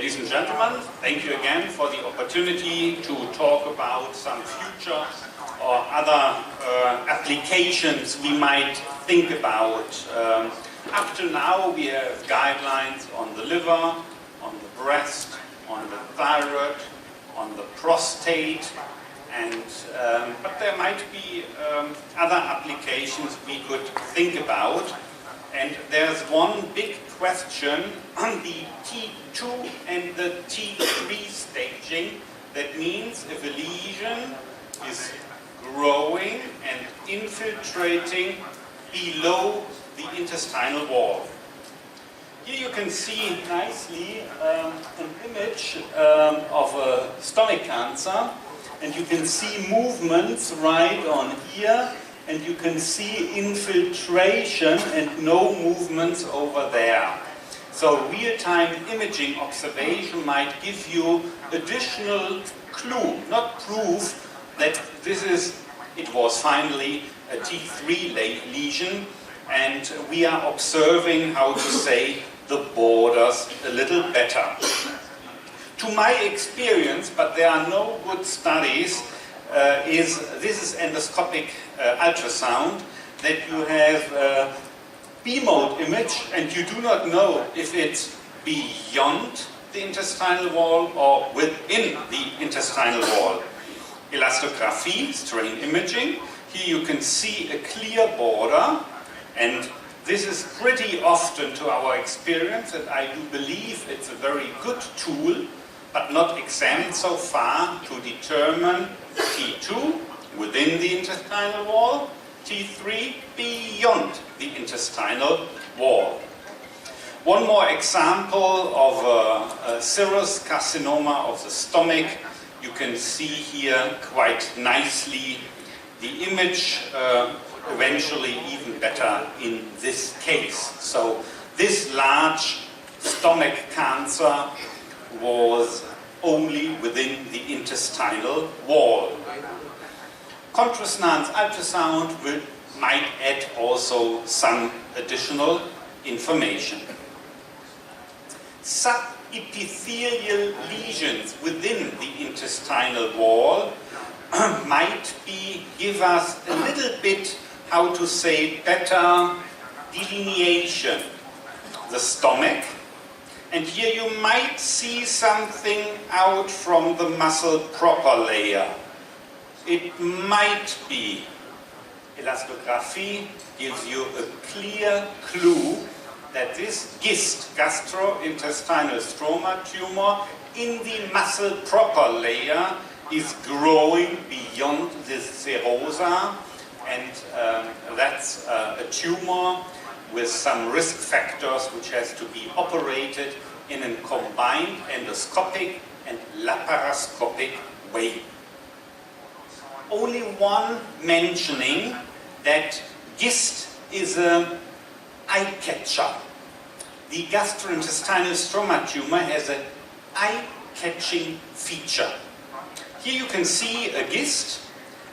Ladies and gentlemen, thank you again for the opportunity to talk about some future or other applications we might think about. Up to now we have guidelines on the liver, on the breast, on the thyroid, on the prostate, and but there might be other applications we could think about. And there's one big question on the T2 and the T3 staging. That means if a lesion is growing and infiltrating below the intestinal wall. Here you can see nicely an image of a stomach cancer, and you can see movements right on here, and you can see infiltration and no movements over there. So real-time imaging observation might give you additional clue, not proof, that it was finally a T3 lesion, and we are observing, how to say, the borders a little better. To my experience, but there are no good studies, this is endoscopic ultrasound, that you have a B-mode image and you do not know if it's beyond the intestinal wall or within the intestinal wall. Elastography, strain imaging, here you can see a clear border, and this is pretty often, to our experience, and I do believe it's a very good tool, but not examined so far, to determine T2 within the intestinal wall, T3 beyond the intestinal wall. One more example of a serous carcinoma of the stomach. You can see here quite nicely the image, eventually even better in this case. So this large stomach cancer was only within the intestinal wall. Contrast-enhanced ultrasound might add also some additional information. Subepithelial lesions within the intestinal wall might give us a little bit, how to say, better delineation. The stomach, and here you might see something out from the muscle proper layer. It might be. Elastography gives you a clear clue that this GIST, gastrointestinal stroma tumor, in the muscle proper layer is growing beyond the serosa, and that's a tumor with some risk factors which has to be operated in a combined endoscopic and laparoscopic way. Only one mentioning that GIST is an eye catcher. The gastrointestinal stroma tumor has an eye-catching feature. Here you can see a GIST,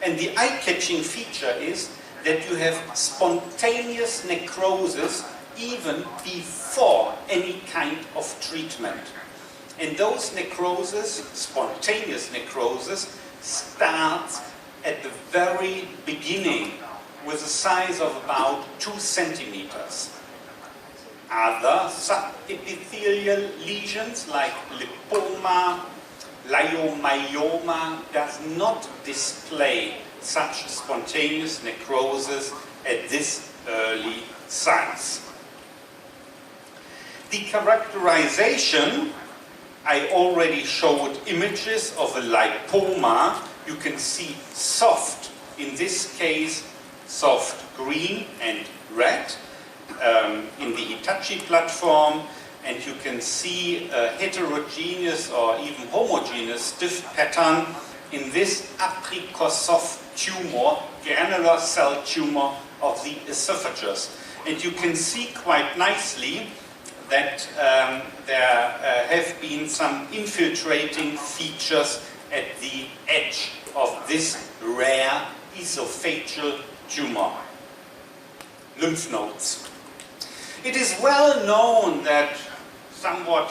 and the eye-catching feature is that you have spontaneous necrosis even before any kind of treatment. And those necrosis, spontaneous necrosis, starts at the very beginning with a size of about 2 centimeters. Other subepithelial lesions like lipoma, leiomyoma does not display such spontaneous necrosis at this early size. The characterization, I already showed images of a lipoma. You can see soft, in this case, soft green and red in the Hitachi platform, and you can see a heterogeneous or even homogeneous stiff pattern in this apricot-soft tumor, granular cell tumor of the esophagus. And you can see quite nicely that there have been some infiltrating features at the edge of this rare esophageal tumor. Lymph nodes. It is well known that somewhat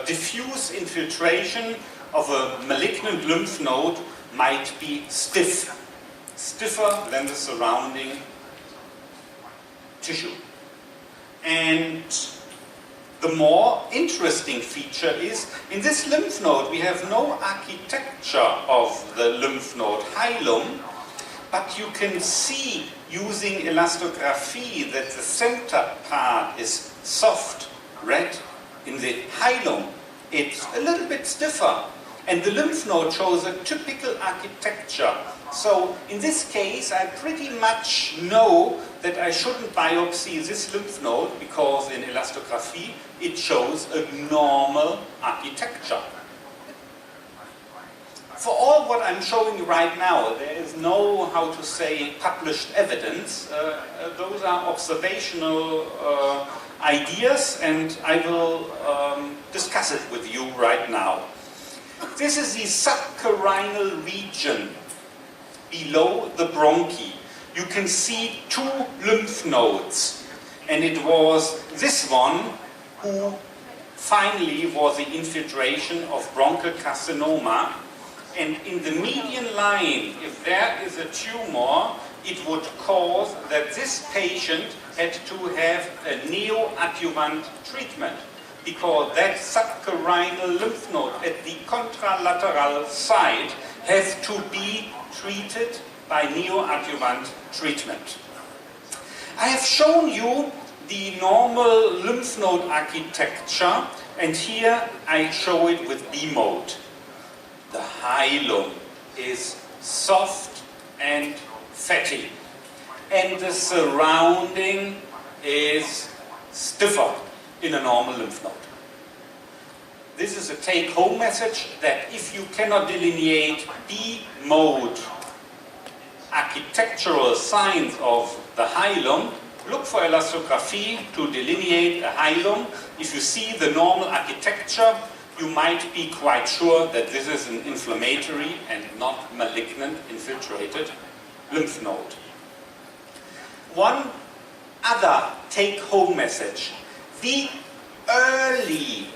diffuse infiltration of a malignant lymph node might be stiff, stiffer than the surrounding tissue. And the more interesting feature is, in this lymph node we have no architecture of the lymph node hilum, but you can see using elastography that the center part is soft, red. In the hilum it's a little bit stiffer, and the lymph node shows a typical architecture. So in this case I pretty much know that I shouldn't biopsy this lymph node, because in elastography it shows a normal architecture. For all what I'm showing you right now, there is no, how to say, published evidence. Those are observational ideas, and I will discuss it with you right now. This is the subcarinal region below the bronchi. You can see two lymph nodes, and it was this one who finally was the infiltration of bronchial carcinoma. And in the median line, if there is a tumor, it would cause that this patient had to have a neoadjuvant treatment, because that subcarinal lymph node at the contralateral side has to be treated by neoadjuvant treatment. I have shown you the normal lymph node architecture, and here I show it with B mode. The hilum is soft and fatty, and the surrounding is stiffer in a normal lymph node. This is a take-home message, that if you cannot delineate B mode architectural signs of the hilum, look for elastography to delineate a hilum. If you see the normal architecture, you might be quite sure that this is an inflammatory and not malignant infiltrated lymph node. One other take-home message: the early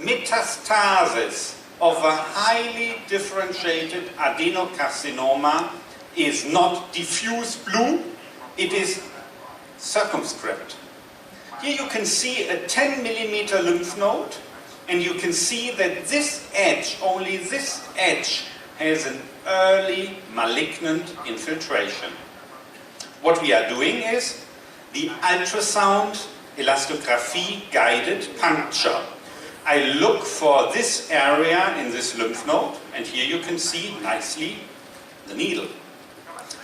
metastasis of a highly differentiated adenocarcinoma is not diffuse blue, it is circumscribed. Here you can see a 10 millimeter lymph node, and you can see that this edge, only this edge, has an early malignant infiltration. What we are doing is the ultrasound elastography guided puncture. I look for this area in this lymph node, and here you can see nicely the needle.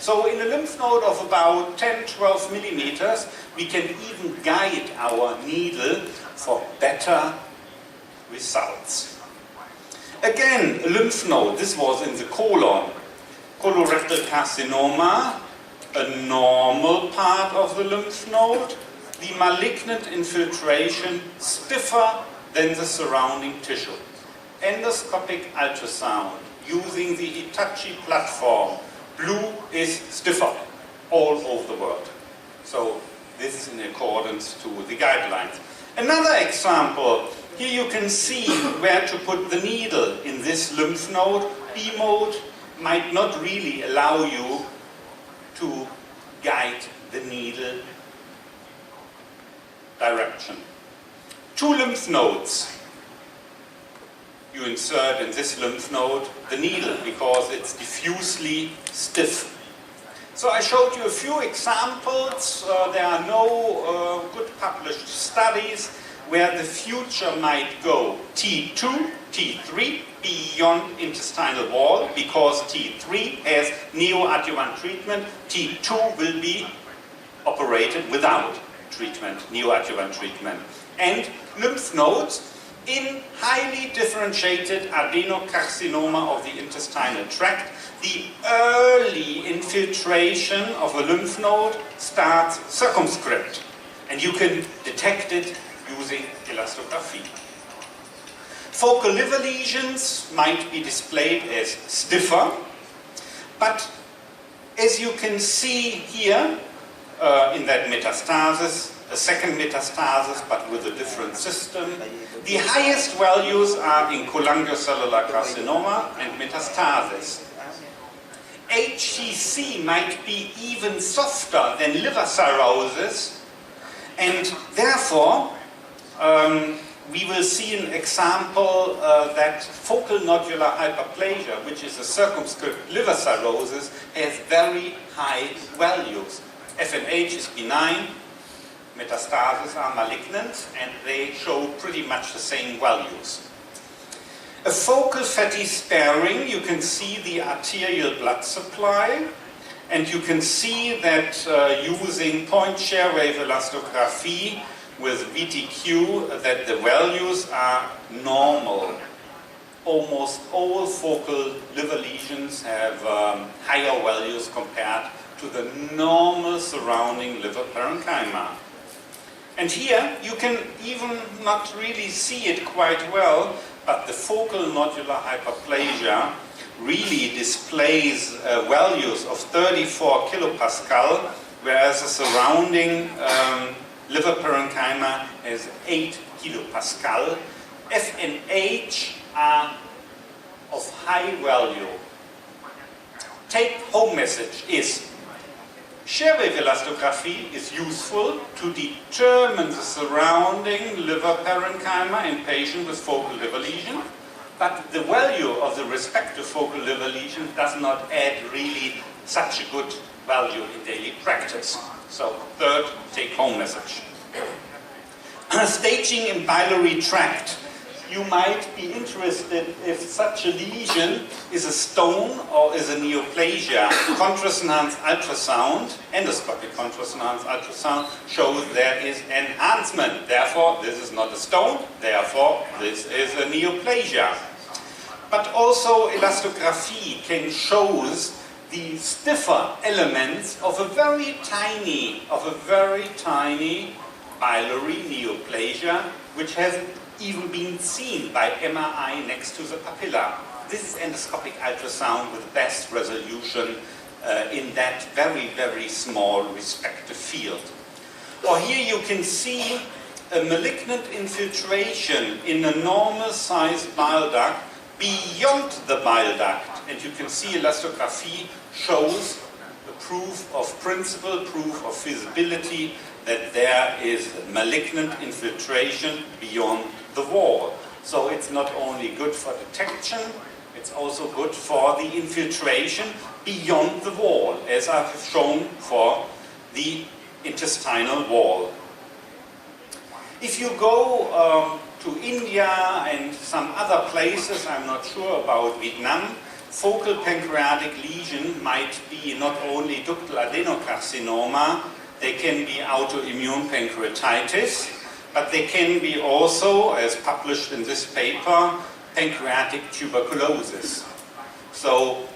So in a lymph node of about 10-12 millimeters, we can even guide our needle for better results. Again, a lymph node, this was in the colon. Colorectal carcinoma, a normal part of the lymph node, the malignant infiltration stiffer than the surrounding tissue. Endoscopic ultrasound using the Hitachi platform, blue is stiffer all over the world. So this is in accordance to the guidelines. Another example, here you can see where to put the needle in this lymph node. B mode might not really allow you to guide the needle direction. Two lymph nodes. You insert in this lymph node the needle because it's diffusely stiff. So I showed you a few examples. There are no good published studies where the future might go T2, T3, beyond intestinal wall, because T3 has neoadjuvant treatment, T2 will be operated without treatment, neoadjuvant treatment. And lymph nodes in highly differentiated adenocarcinoma of the intestinal tract, the early infiltration of a lymph node starts circumscribed, and you can detect it using elastography. Focal liver lesions might be displayed as stiffer, but as you can see here in that metastasis, a second metastasis, but with a different system. The highest values are in cholangiocellular carcinoma and metastasis. HCC might be even softer than liver cirrhosis, and therefore we will see an example that focal nodular hyperplasia, which is a circumscribed liver cirrhosis, has very high values. FNH is benign, metastases are malignant, and they show pretty much the same values. A focal fatty sparing, you can see the arterial blood supply, and you can see that using point shear wave elastography with VTQ, that the values are normal. Almost all focal liver lesions have higher values compared to the normal surrounding liver parenchyma. And here you can even not really see it quite well, but the focal nodular hyperplasia really displays values of 34 kilopascal, whereas the surrounding liver parenchyma has 8 kilopascal. FNH are of high value. Take-home message is shear wave elastography is useful to determine the surrounding liver parenchyma in patients with focal liver lesion, but the value of the respective focal liver lesion does not add really such a good value in daily practice. So, third take-home message. Staging in biliary tract. You might be interested if such a lesion is a stone or is a neoplasia. Contrast-enhanced ultrasound, endoscopic contrast-enhanced ultrasound, shows there is enhancement. Therefore, this is not a stone. Therefore, this is a neoplasia. But also, elastography can show the stiffer elements of a very tiny biliary neoplasia, which has even been seen by MRI next to the papilla. This is endoscopic ultrasound with best resolution in that very, very small respective field. Or here you can see a malignant infiltration in a normal sized bile duct beyond the bile duct. And you can see elastography shows the proof of principle, proof of feasibility, that there is malignant infiltration beyond the wall. So it's not only good for detection, it's also good for the infiltration beyond the wall, as I've shown for the intestinal wall. If you go to India and some other places, I'm not sure about Vietnam, focal pancreatic lesion might be not only ductal adenocarcinoma, they can be autoimmune pancreatitis, but they can be also, as published in this paper, pancreatic tuberculosis. So,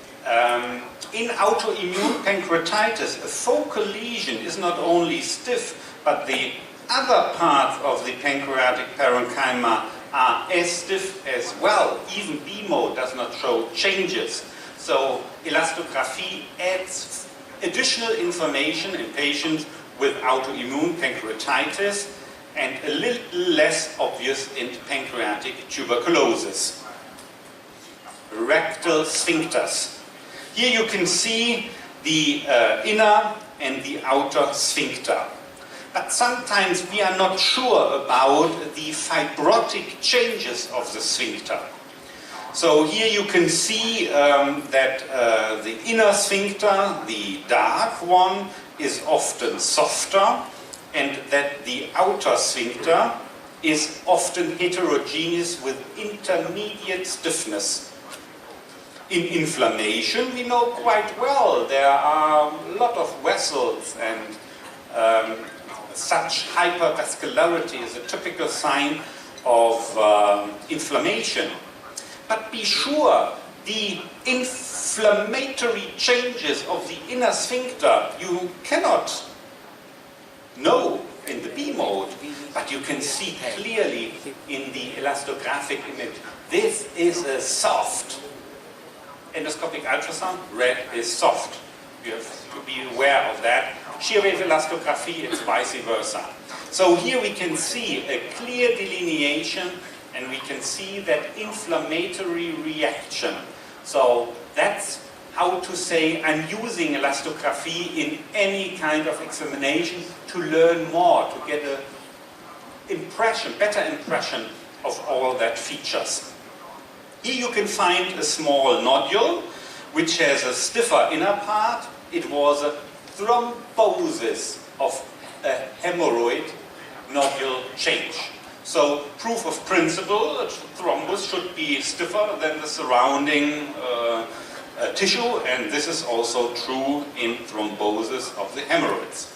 in autoimmune pancreatitis, a focal lesion is not only stiff, but the other parts of the pancreatic parenchyma are as stiff as well. Even BMO does not show changes. So, elastography adds additional information in patients with autoimmune pancreatitis and a little less obvious in pancreatic tuberculosis. Rectal sphincters. Here you can see the inner and the outer sphincter. But sometimes we are not sure about the fibrotic changes of the sphincter. So here you can see that the inner sphincter, the dark one, is often softer, and that the outer sphincter is often heterogeneous with intermediate stiffness. In inflammation, we know quite well there are a lot of vessels, and such hypervascularity is a typical sign of inflammation. But be sure, the inflammatory changes of the inner sphincter you cannot know in the B mode, but you can see clearly in the elastographic image. This is a soft endoscopic ultrasound. Red is soft. You have to be aware of that. Shear wave elastography, it's vice versa. So here we can see a clear delineation, and we can see that inflammatory reaction. So that's how to say I'm using elastography in any kind of examination to learn more, to get a better impression of all that features. Here you can find a small nodule which has a stiffer inner part. It was a thrombosis of a hemorrhoid nodule change. So proof of principle, a thrombus should be stiffer than the surrounding tissue, and this is also true in thrombosis of the hemorrhoids.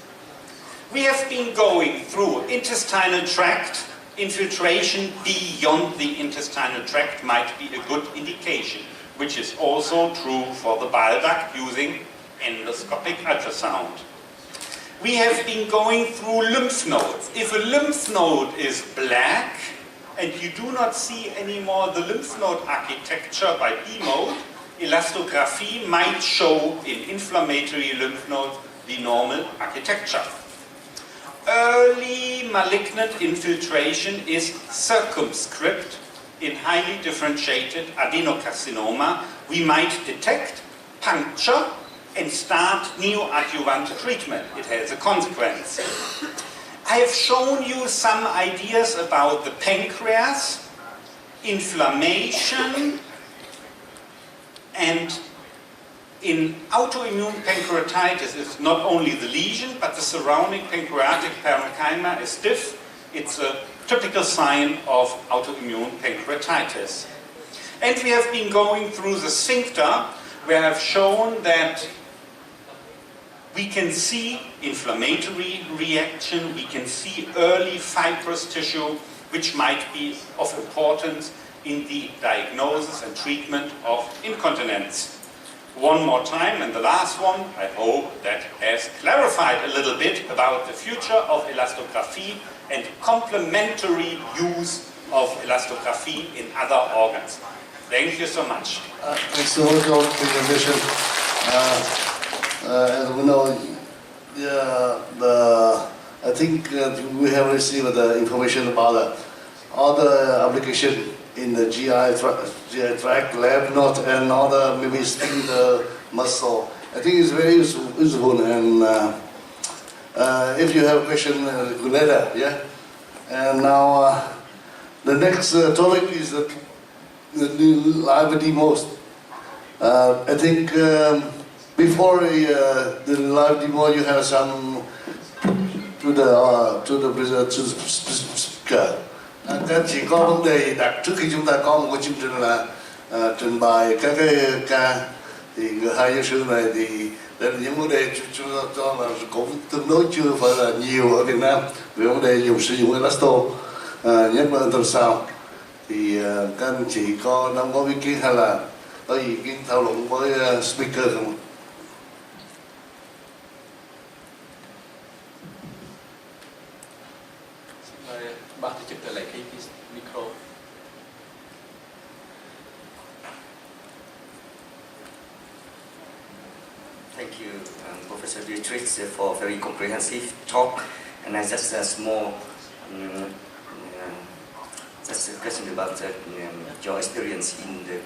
We have been going through intestinal tract. Infiltration beyond the intestinal tract might be a good indication, which is also true for the bile duct using endoscopic ultrasound. We have been going through lymph nodes. If a lymph node is black and you do not see anymore the lymph node architecture by B mode, elastography might show in inflammatory lymph nodes the normal architecture. Early malignant infiltration is circumscribed. In highly differentiated adenocarcinoma, we might detect, puncture, and start neoadjuvant treatment. It has a consequence. I have shown you some ideas about the pancreas, inflammation, and in autoimmune pancreatitis, it's not only the lesion, but the surrounding pancreatic parenchyma is stiff. It's a typical sign of autoimmune pancreatitis. And we have been going through the sphincter, where I have shown that we can see inflammatory reaction, we can see early fibrous tissue, which might be of importance in the diagnosis and treatment of incontinence. One more time, and the last one, I hope that has clarified a little bit about the future of elastography and complementary use of elastography in other organs. Thank you so much. Thanks so much for the presentation. As we know, I think we have received the information about all the application in the GI tract, lymph node, and other maybe sphincter muscle. I think it's very useful. And if you have a question, later, yeah. And now the next topic is the live demos. I think before the live demo, you have some to the speaker. Các anh chị có vấn đề đặt trước khi chúng ta có một cái chương trình là trình bày các cái ca, thì hai giáo sư này thì đây là những vấn đề chúng ta cho là cũng tương đối chưa phải là nhiều ở Việt Nam về vấn đề sử dụng elasto, nhất là ultrasound. Thì các anh chị có đóng góp ý kiến hay là có ý kiến thảo luận với speaker không? Bác tổ chức lại cái micro. Thank you, Professor Dietrich, for a very comprehensive talk. And I just a small just a question about your experience in the